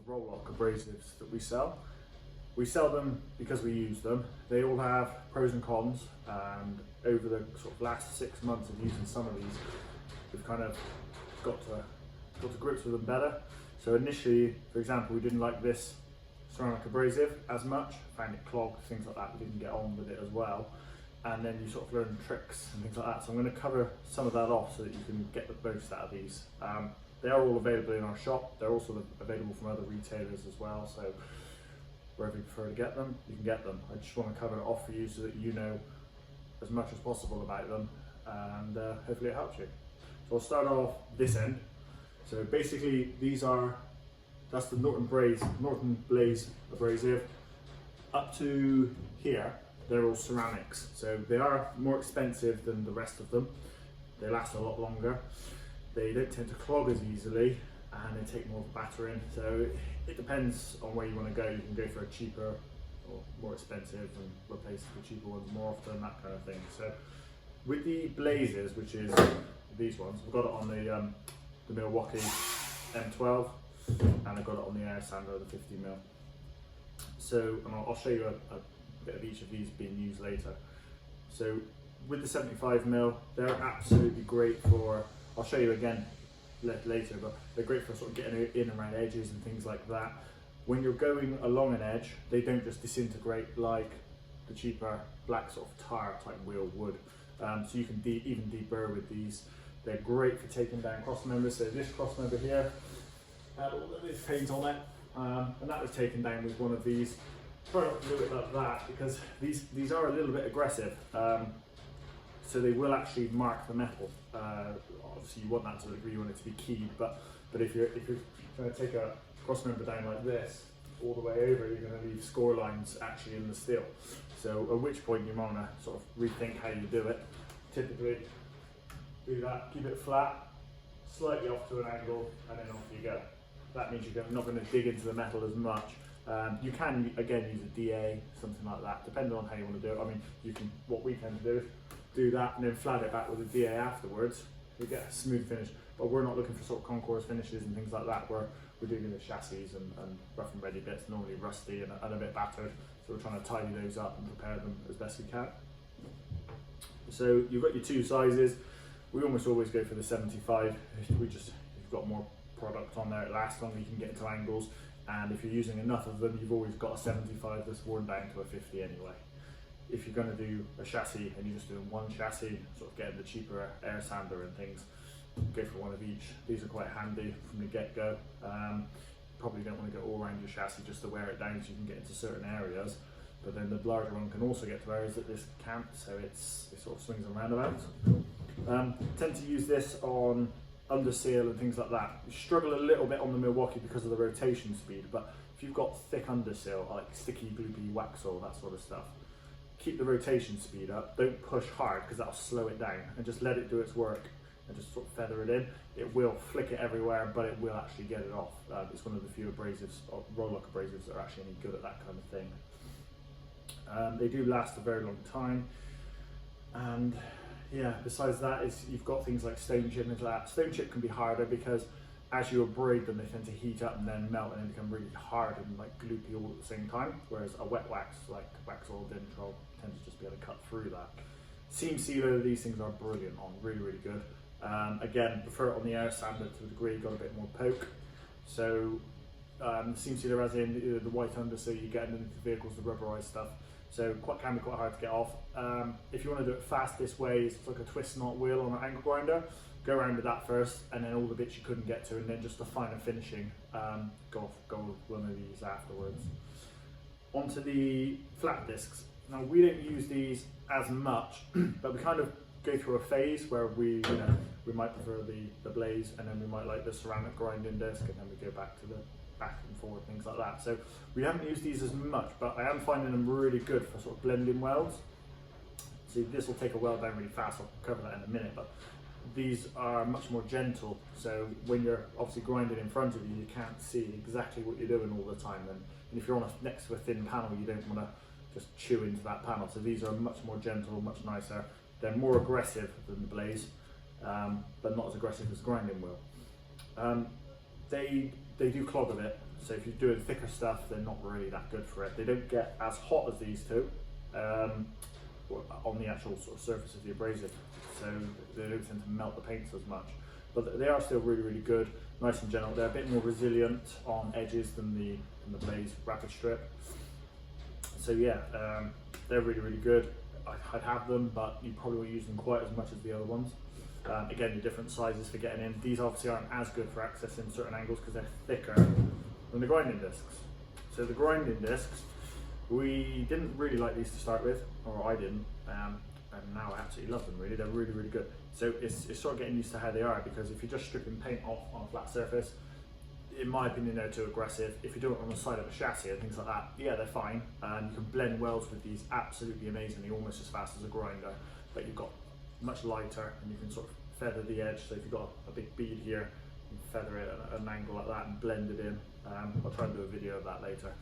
Roloc abrasives that we sell. We sell them because we use them. They all have pros and cons, and over the sort of last 6 months of using some of these, we've kind of got to grips with them better. So initially, for example, we didn't like this ceramic abrasive as much, found it clogged, things like that. We didn't get on with it as well. And then you sort of learn tricks and things like that. So I'm going to cover some of that off so that you can get the most out of these. They are all available in our shop. They're also available from other retailers as well. So wherever you prefer to get them, you can get them. I just want to cover it off for you so that you know as much as possible about them, and hopefully it helps you. So I'll start off this end. So basically that's the Norton Praise abrasive. Up to here, they're all ceramics. So they are more expensive than the rest of them. They last a lot longer. They don't tend to clog as easily, and they take more battering. So it depends on where you want to go. You can go for a cheaper or more expensive and replace the cheaper ones more often, that kind of thing. So with the blazes, which is these ones, I've got it on the Milwaukee M12, and I've got it on the air sander, the 50mm. So, and I'll show you a bit of each of these being used later. So with the 75mm, they're absolutely great for, I'll show you again later, but they're great for sort of getting in around edges and things like that. When you're going along an edge, they don't just disintegrate like the cheaper black sort of tire type wheel would. So you can even deburr with these. They're great for taking down cross members. So this cross member here had all of this paint on it, and that was taken down with one of these. Try not to do it like that, because these are a little bit aggressive. So they will actually mark the metal. Obviously you want that to the degree you want it to be keyed, but if you're going to take a cross member down like this, all the way over, you're going to leave score lines actually in the steel. So at which point you want to sort of rethink how you do it. Typically do that, keep it flat, slightly off to an angle, and then off you go. That means you're not going to dig into the metal as much. You can again use a DA, something like that, depending on how you want to do it. I mean, what we tend to do is do that and then flat it back with a DA afterwards. You get a smooth finish, but we're not looking for sort of concourse finishes and things like that. We're doing the chassis and rough and ready bits, normally rusty and a bit battered. So we're trying to tidy those up and prepare them as best we can. So you've got your two sizes. We almost always go for the 75. You've got more product on there, it lasts longer, you can get into angles. And if you're using enough of them, you've always got a 75 that's worn down to a 50 anyway. If you're going to do a chassis and you're just doing one chassis, sort of getting the cheaper air sander and things, go for one of each. These are quite handy from the get-go. Probably don't want to go all around your chassis just to wear it down so you can get into certain areas. But then the larger one can also get to areas that this can't, so it sort of swings and roundabouts. Tend to use this on underseal and things like that. You struggle a little bit on the Milwaukee because of the rotation speed, but if you've got thick underseal, like sticky, gloopy, waxall, that sort of stuff, keep the rotation speed up. Don't push hard because that'll slow it down, and just let it do its work and just sort of feather it in. It will flick it everywhere, but it will actually get it off. It's one of the few abrasives, or Roloc abrasives, that are actually any good at that kind of thing. They do last a very long time, and yeah, besides that, you've got things like stone chip and things like that. Stone chip can be harder because as you abrade them, they tend to heat up and then melt and then become really hard and like gloopy all at the same time. Whereas a wet wax, like Waxall, Dentrol, tends to just be able to cut through that. Seam sealer, these things are brilliant on, really, really good. Again, prefer it on the air sander to a degree, got a bit more poke. So seam sealer as in the white under, so you get into the vehicles, the rubberized stuff. So can be quite hard to get off. If you want to do it fast this way, it's like a twist knot wheel on an angle grinder. Go around with that first, and then all the bits you couldn't get to, and then just the finer finishing, go with one of these afterwards. Onto the flat discs. Now we don't use these as much, but we kind of go through a phase where we might prefer the blaze, and then we might like the ceramic grinding disc, and then we go back to the back and forward, things like that. So we haven't used these as much, but I am finding them really good for sort of blending welds. So this will take a weld down really fast, I'll cover that in a minute, but these are much more gentle. So when you're obviously grinding in front of you, you can't see exactly what you're doing all the time. And if you're next to a thin panel, you don't want to just chew into that panel. So these are much more gentle, much nicer. They're more aggressive than the blaze, but not as aggressive as grinding wheel. They they do clog a bit. So if you're doing thicker stuff, they're not really that good for it. They don't get as hot as these two on the actual sort of surface of the abrasive, so they don't tend to melt the paints as much. But they are still really, really good, nice and gentle. They're a bit more resilient on edges than the Blaze Rapid Strip. So yeah, they're really, really good. I'd have them, but you probably won't use them quite as much as the other ones. Again, the different sizes for getting in. These obviously aren't as good for accessing certain angles because they're thicker than the grinding discs. So the grinding discs, we didn't really like these to start with, or I didn't, and now I absolutely love them. Really, they're really, really good. So it's sort of getting used to how they are, because if you're just stripping paint off on a flat surface, in my opinion, they're too aggressive. If you do it on the side of a chassis and things like that, yeah, they're fine. And you can blend welds with these absolutely amazingly, almost as fast as a grinder, but you've got much lighter and you can sort of feather the edge. So if you've got a big bead here, you can feather it at an angle like that and blend it in. I'll try and do a video of that later.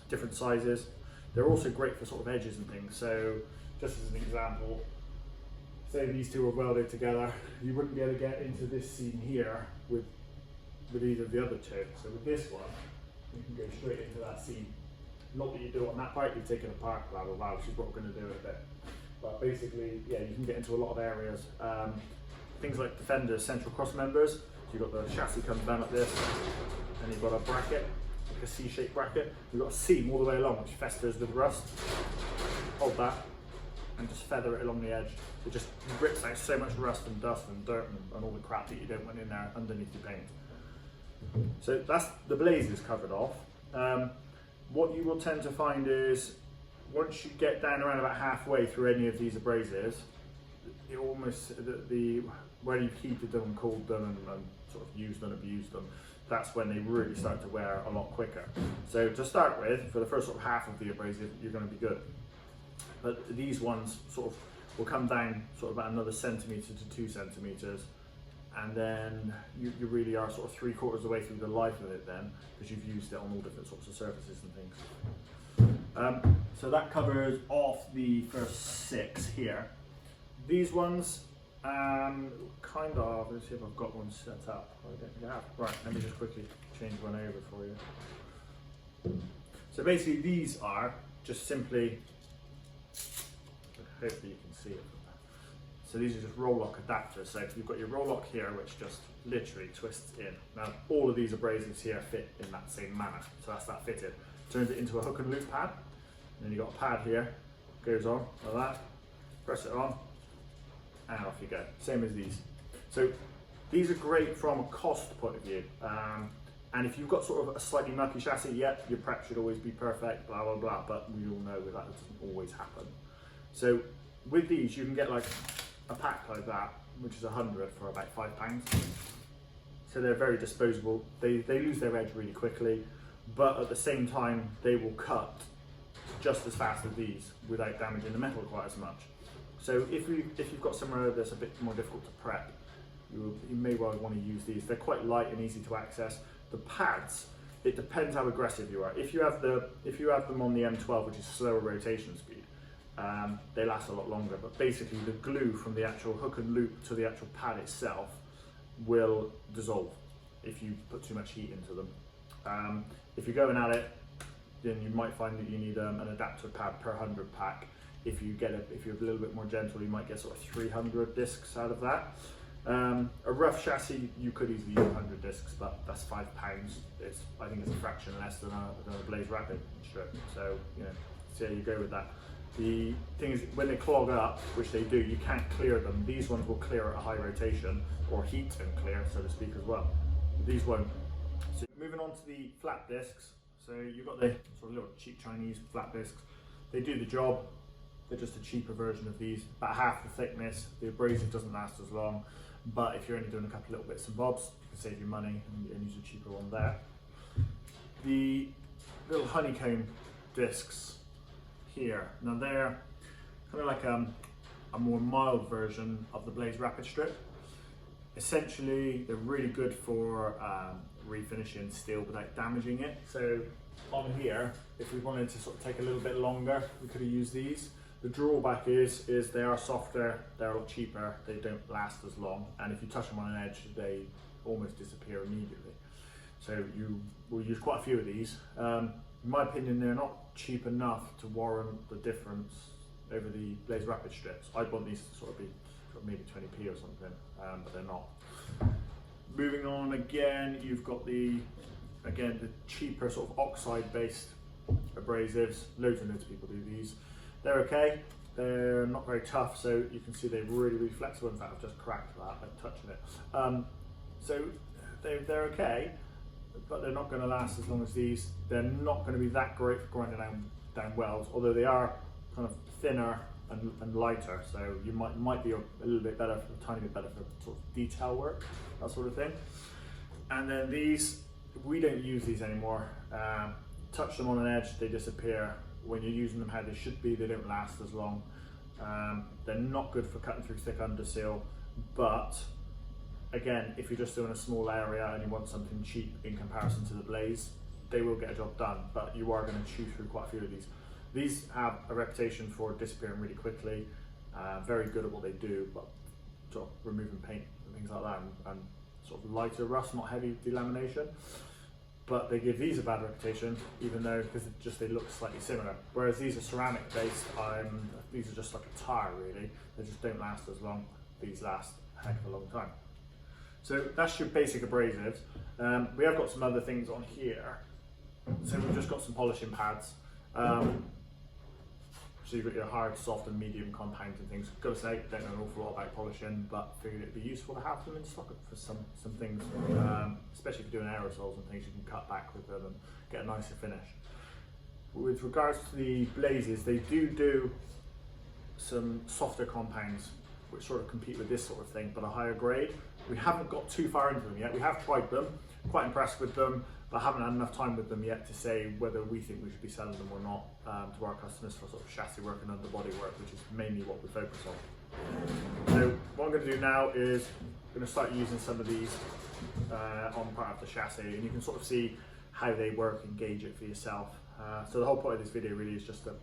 Different sizes. They're also great for sort of edges and things. So just as an example, say these two were welded together, you wouldn't be able to get into this seam here with either of the other two. So with this one, you can go straight into that seam. Not that you do it on that part, you take it apart, blah, blah, blah, which is what we're going to do in a bit. But basically, yeah, you can get into a lot of areas. Things like the fender's central cross members. So you've got the chassis comes down like this, and you've got a bracket, like a C-shaped bracket. You've got a seam all the way along, which festers with rust. Hold that, and just feather it along the edge. It just rips out so much rust and dust and dirt and all the crap that you don't want in there underneath your paint. So that's the Blazes covered off. What you will tend to find is, once you get down around about halfway through any of these abrasives, it almost, when you've heated them and cooled them and sort of used and abused them, that's when they really start to wear a lot quicker. So to start with, for the first sort of half of the abrasive, you're going to be good. But these ones sort of will come down sort of about another centimetre to 2 centimetres, and then you really are sort of 3/4 of the way through the life of it then, because you've used it on all different sorts of surfaces and things. So that covers off the first 6 here. These ones, kind of, let's see if I've got one set up. I don't think I have. Right, let me just quickly change one over for you. So basically these are just simply, hopefully you can see it. So these are just Roloc adapters. So you've got your Roloc here, which just literally twists in. Now all of these abrasives here fit in that same manner. So that's that fitted. Turns it into a hook and loop pad. And then you've got a pad here, goes on like that, press it on, and off you go. Same as these. So these are great from a cost point of view. And if you've got sort of a slightly mucky chassis, yeah, your prep should always be perfect, blah, blah, blah. But we all know that doesn't always happen. So with these, you can get like a pack like that, which is 100 for about £5. So they're very disposable. They lose their edge really quickly, but at the same time, they will cut just as fast as these without damaging the metal quite as much. So if you've got somewhere that's a bit more difficult to prep, you may well want to use these. They're quite light and easy to access. The pads, it depends how aggressive you are. If you have them on the M12, which is slower rotation speed, they last a lot longer, but basically the glue from the actual hook and loop to the actual pad itself will dissolve if you put too much heat into them. If you're going at it, then you might find that you need an adapter pad per 100 pack. If you're a little bit more gentle, you might get sort of 300 discs out of that. A rough chassis, you could easily use 100 discs, but that's £5. I think it's a fraction less than a Blaze Rapid strip. So so you go with that. The thing is, when they clog up, which they do, you can't clear them. These ones will clear at a high rotation, or heat and clear, so to speak, as well. These won't. So moving on to the flat discs. So you've got the sort of little cheap Chinese flat discs. They do the job. They're just a cheaper version of these, about half the thickness. The abrasive doesn't last as long, but if you're only doing a couple little bits and bobs, you can save your money and use a cheaper one there. The little honeycomb discs here, now they're kind of like a more mild version of the Blaze Rapid Strip. Essentially, they're really good for refinishing steel without damaging it. So on here, if we wanted to sort of take a little bit longer, we could have used these. The drawback is they are softer, they're a lot cheaper, they don't last as long, and if you touch them on an edge, they almost disappear immediately. So you will use quite a few of these. In my opinion, they're not cheap enough to warrant the difference over the Blaze Rapid strips. I'd want these to sort of be maybe 20p or something, but they're not. Moving on again, you've got the cheaper sort of oxide-based abrasives. Loads and loads of people do these. They're okay. They're not very tough, so you can see they're really, really flexible. In fact, I've just cracked that by touching it. So they're okay, but they're not going to last as long as these. They're not going to be that great for grinding down welds, although they are kind of thinner and lighter, so you might be a little bit better, a tiny bit better for sort of detail work, that sort of thing. And then these, we don't use these anymore. Touch them on an edge, they disappear. When you're using them how they should be, they don't last as long. They're not good for cutting through thick underseal, but again, if you're just doing a small area and you want something cheap in comparison to the Blaze, they will get a job done, but you are going to chew through quite a few of these. These have a reputation for disappearing really quickly, very good at what they do, but sort of removing paint and things like that, and sort of lighter rust, not heavy delamination. But they give these a bad reputation, even though because they look slightly similar. Whereas these are ceramic based, these are just like a tire really. They just don't last as long. These last a heck of a long time. So that's your basic abrasives. We have got some other things on here. So we've just got some polishing pads. So you've got your hard, soft and medium compounds and things. Gotta say, don't know an awful lot about polishing, but figured it'd be useful to have them in stock for some things, especially if you're doing aerosols and things, you can cut back with them and get a nicer finish. With regards to the Blazes, they do some softer compounds which sort of compete with this sort of thing, but a higher grade. We haven't got too far into them yet. We have tried them, quite impressed with them, but haven't had enough time with them yet to say whether we think we should be selling them or not to our customers for sort of chassis work and underbody work, which is mainly what we focus on. So what I'm going to do now is I'm going to start using some of these on part of the chassis, and you can sort of see how they work and gauge it for yourself. So the whole point of this video really is just to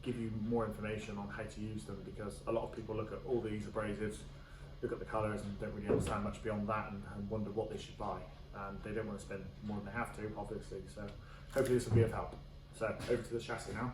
give you more information on how to use them, because a lot of people look at all these abrasives, look at the colours and don't really understand much beyond that and wonder what they should buy. And they don't want to spend more than they have to, obviously, so hopefully this will be of help. So over to the chassis now.